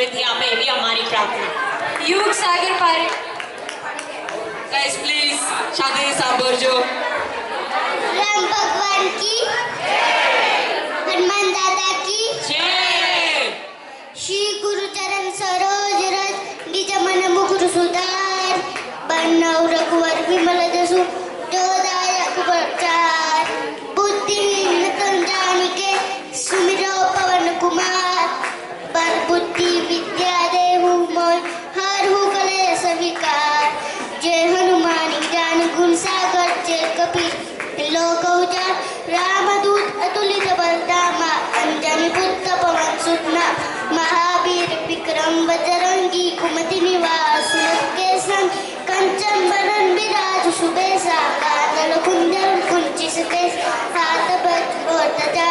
મંદિરથી આપે એવી અમારી પ્રાર્થના. યુગ સાગર પારે. ગાઈસ પ્લીઝ શાંતિથી સાંભળજો. राम भगवान की हनुमान दादा की श्री गुरु चरण सरोज रज निज मन मुकुर सुधार बन्नव रघुवर विमल जसु जोदायक प्रचार बुद्धिहीन तन जानिके सुमिरो पवन कुमार पर बुद्धि विद्या देहु मोय हरहु कलेश विकार जय हनुमान ज्ञान गुण सागर जय कपीर लोक उजाड़ रामदूत अतुलित बलधामा अंजनी पुत्र पवन सुतना महावीर विक्रम बजरंगी कुमति निवास के संग कंचन बरन विराज सुबेसा कादल कुंजल कुंचित हाथ बज और तजा